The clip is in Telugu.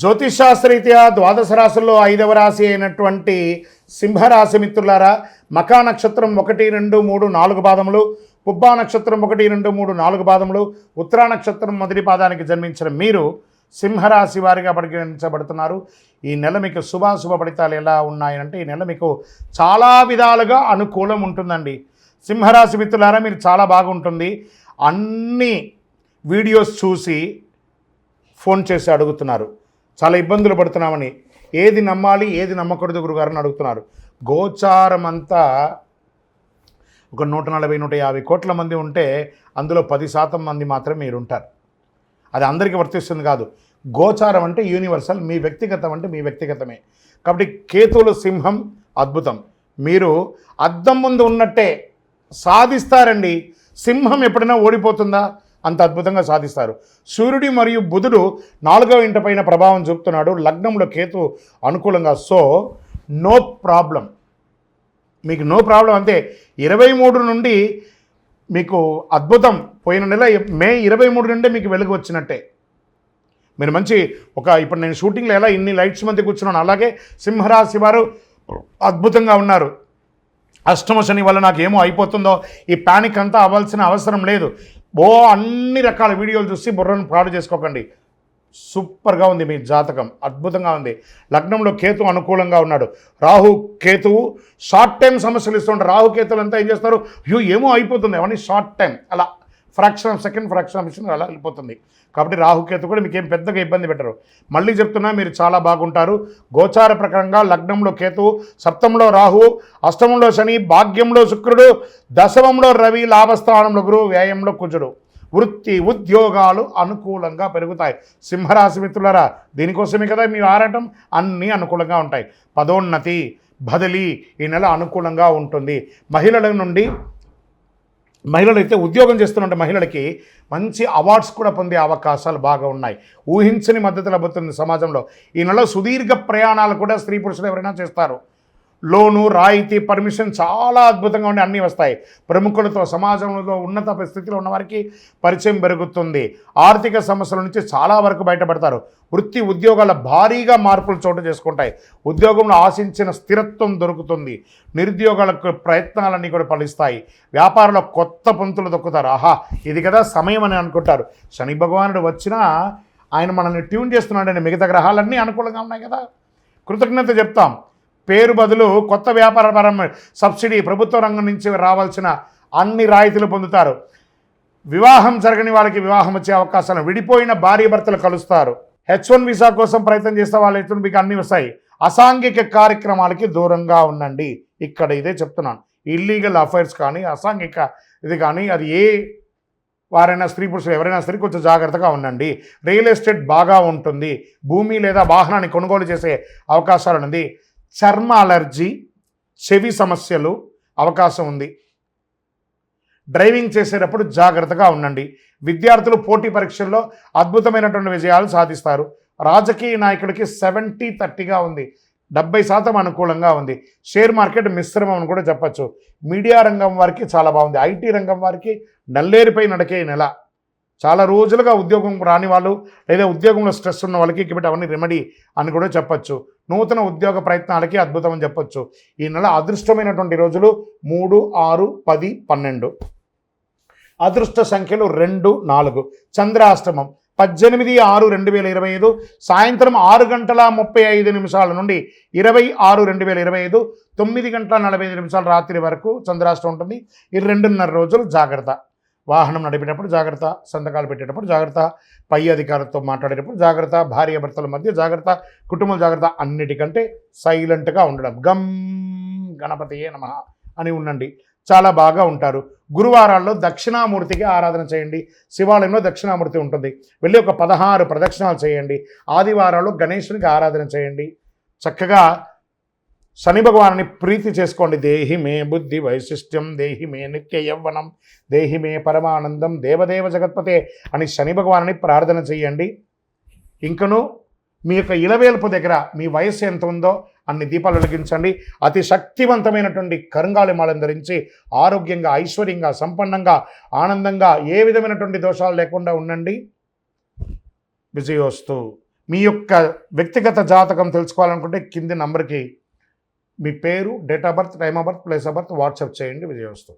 జ్యోతిషాస్త్రరీత్యా ద్వాదశ రాశుల్లో 5వ రాశి అయినటువంటి సింహరాశి మిత్రులారా, మకా నక్షత్రం 1, 2, 3, 4 పాదములు, పుబ్బా నక్షత్రం 1, 2, 3, 4 పాదములు, ఉత్తరా నక్షత్రం మొదటి పాదానికి జన్మించిన మీరు సింహరాశి వారిగా పరిగణించబడుతున్నారు. ఈ నెల మీకు శుభాశుభ ఫలితాలు ఎలా ఉన్నాయంటే, ఈ నెల మీకు చాలా విధాలుగా అనుకూలం ఉంటుందండి. సింహరాశి మిత్రులారా, మీరు చాలా బాగుంటుంది. అన్ని వీడియోస్ చూసి ఫోన్ చేసి అడుగుతున్నారు, చాలా ఇబ్బందులు పడుతున్నామని. ఏది నమ్మాలి ఏది నమ్మకూడదు గురుగారని అడుగుతున్నారు. గోచారం అంతా ఒక 140-150 కోట్ల మంది ఉంటే అందులో 10% మంది మాత్రమే మీరు ఉంటారు. అది అందరికీ వర్తిస్తుంది కాదు. గోచారం అంటే యూనివర్సల్, మీ వ్యక్తిగతం అంటే మీ వ్యక్తిగతమే. కాబట్టి కేతువులు సింహం అద్భుతం. మీరు అద్దం ముందు ఉన్నట్టే సాధిస్తారండి. సింహం ఎప్పుడైనా ఓడిపోతుందా? అంత అద్భుతంగా సాధిస్తారు. సూర్యుడి మరియు బుధుడు 4వ ఇంట పైన ప్రభావం చూపుతున్నాడు. లగ్నంలో కేతు అనుకూలంగా. సో నో ప్రాబ్లం, మీకు నో ప్రాబ్లం. అంతే. 23 నుండి మీకు అద్భుతం. పోయిన నెల మే 23 నుండే మీకు వెలుగు వచ్చినట్టే. మీరు మంచి ఇప్పుడు నేను షూటింగ్లో ఎలా ఇన్ని లైట్స్ మధ్య కూర్చున్నాను, అలాగే సింహరాశి వారు అద్భుతంగా ఉన్నారు. అష్టమ శని వల్ల నాకు ఏమో అయిపోతుందో ఈ ప్యానిక్ అంతా అవ్వాల్సిన అవసరం లేదు. అన్ని రకాల వీడియోలు చూసి బుర్రను పాడు చేసుకోకండి. సూపర్గా ఉంది మీ జాతకం, అద్భుతంగా ఉంది. లగ్నంలో కేతు అనుకూలంగా ఉన్నాడు. రాహు కేతువు షార్ట్ టైం సమస్యలు ఇస్తుంటారు. రాహు కేతువులు అంతా ఏం చేస్తారు, ఏమో అయిపోతుంది అవన్నీ షార్ట్ టైం, అలా ఫ్రాక్షన్ ఆఫ్ సెకండ్ అలా వెళ్ళిపోతుంది. కాబట్టి రాహుకేతు కూడా మీకేం పెద్దగా ఇబ్బంది పెట్టరు. మళ్ళీ చెప్తున్నా, మీరు చాలా బాగుంటారు. గోచార ప్రకారంగా లగ్నంలో కేతువు, సప్తమంలో రాహు, అష్టమంలో శని, భాగ్యంలో శుక్రుడు, దశమంలో రవి, లాభస్థానంలో గురువు, వ్యయంలో కుజుడు. వృత్తి ఉద్యోగాలు అనుకూలంగా పెరుగుతాయి. సింహరాశి మిత్రులారా, దీనికోసమే కదా మీ ఆరాటం. అన్నీ అనుకూలంగా ఉంటాయి. పదోన్నతి, బదిలీ ఈ నెల అనుకూలంగా ఉంటుంది. మహిళలైతే ఉద్యోగం చేస్తున్న మహిళలకి మంచి అవార్డ్స్ కూడా పొందే అవకాశాలు బాగా ఉన్నాయి. ఊహించని మద్దతు లభిస్తుంది సమాజంలో. ఈ నెల సుదీర్ఘ ప్రయాణాలు కూడా స్త్రీ పురుషులు ఎవరైనా చేస్తారు. లోను, రాయితీ, పర్మిషన్ చాలా అద్భుతంగా ఉండి అన్నీ వస్తాయి. ప్రముఖులతో, సమాజంలో ఉన్నత స్థితిలో ఉన్నవారికి పరిచయం పెరుగుతుంది. ఆర్థిక సమస్యల నుంచి చాలా వరకు బయటపడతారు. వృత్తి ఉద్యోగాల భారీగా మార్పులు చోటు చేసుకుంటాయి. ఉద్యోగంలో ఆశించిన స్థిరత్వం దొరుకుతుంది. నిరుద్యోగాలకు ప్రయత్నాలన్నీ కూడా ఫలిస్తాయి. వ్యాపారంలో కొత్త పంతులు దొక్కుతారు. ఇది కదా సమయం అని అనుకుంటారు. శని భగవానుడు వచ్చినా ఆయన మనల్ని ట్యూన్ చేస్తున్నాడని. మిగతా గ్రహాలన్నీ అనుకూలంగా ఉన్నాయి కదా, కృతజ్ఞత చెప్తాం. పేరు బదులు కొత్త వ్యాపారపరమైన సబ్సిడీ, ప్రభుత్వ రంగం నుంచి రావాల్సిన అన్ని రాయితీలు పొందుతారు. వివాహం జరగని వాళ్ళకి వివాహం వచ్చే అవకాశాలు, విడిపోయిన భార్య భర్తలు కలుస్తారు. H1 వీసా కోసం ప్రయత్నం చేస్తే వాళ్ళైతే మీకు అన్నీ వస్తాయి. అసాంఘిక కార్యక్రమాలకి దూరంగా ఉండండి. ఇక్కడ ఇదే చెప్తున్నాను. ఇల్లీగల్ అఫైర్స్ కానీ, అసాంఘిక ఇది కానీ, అది ఏ వారైనా స్త్రీ పురుషులు ఎవరైనా సరే కొంచెం జాగ్రత్తగా ఉండండి. రియల్ ఎస్టేట్ బాగా ఉంటుంది. భూమి లేదా వాహనాన్ని కొనుగోలు చేసే అవకాశాలు ఉంది. చర్మ అలర్జీ, చెవి సమస్యలు అవకాశం ఉంది. డ్రైవింగ్ చేసేటప్పుడు జాగ్రత్తగా ఉండండి. విద్యార్థులు పోటీ పరీక్షల్లో అద్భుతమైనటువంటి విజయాలు సాధిస్తారు. రాజకీయ నాయకుడికి 70-30గా ఉంది. 70% అనుకూలంగా ఉంది. షేర్ మార్కెట్ మిశ్రమం అని కూడా చెప్పచ్చు. మీడియా రంగం వారికి చాలా బాగుంది. ఐటీ రంగం వారికి నల్లేరుపై నడికే నెల. చాలా రోజులుగా ఉద్యోగం రాని వాళ్ళు, లేదా ఉద్యోగంలో స్ట్రెస్ ఉన్న వాళ్ళకి ఇక్కడ అవన్నీ రెమెడీ అని కూడా చెప్పచ్చు. నూతన ఉద్యోగ ప్రయత్నాలకి అద్భుతం అని చెప్పచ్చు. ఈ నెల అదృష్టమైనటువంటి రోజులు 3, 6, 10, 12. అదృష్ట సంఖ్యలు 2, 4. చంద్రాష్టమం 18/6/2025 సాయంత్రం 6:35 నుండి 20/6/2025 9:45 రాత్రి వరకు చంద్రాష్టమం ఉంటుంది. ఈ 2.5 రోజులు జాగ్రత్త. వాహనం నడిపేటప్పుడు జాగ్రత్త, సంతకాలు పెట్టేటప్పుడు జాగ్రత్త, పై అధికారులతో మాట్లాడేటప్పుడు జాగ్రత్త, భార్యాభర్తల మధ్య జాగ్రత్త, కుటుంబం జాగ్రత్త. అన్నిటికంటే సైలెంట్గా ఉండడం. గం గణపతియే నమః అని ఉండండి. చాలా బాగా ఉంటారు. గురువారాల్లో దక్షిణామూర్తికి ఆరాధన చేయండి. శివాలయంలో దక్షిణామూర్తి ఉంటుంది. వెళ్ళి ఒక 16 ప్రదక్షిణాలు చేయండి. ఆదివారాల్లో గణేశునికి ఆరాధన చేయండి. చక్కగా శని భగవాన్ని ప్రీతి చేసుకోండి. దేహి మే బుద్ధి వైశిష్ట్యం, దేహి మే నిత్య యవ్వనం, దేహి మే పరమానందం, దేవదేవ జగత్పతే అని శని భగవాన్ని ప్రార్థన చేయండి. ఇంకను మీ యొక్క ఇలవేల్పు దగ్గర మీ వయస్సు ఎంత ఉందో అన్ని దీపాలు వెలిగించండి. అతి శక్తివంతమైనటువంటి కరుంగాలి మాలను ధరించి ఆరోగ్యంగా, ఐశ్వర్యంగా, సంపన్నంగా, ఆనందంగా, ఏ విధమైనటువంటి దోషాలు లేకుండా ఉండండి. విజయోస్తు. మీ యొక్క వ్యక్తిగత జాతకం తెలుసుకోవాలనుకుంటే కింది నంబర్కి మీ పేరు, date of birth, time of birth, place of birth WhatsApp చేయండి. విజయోస్తు.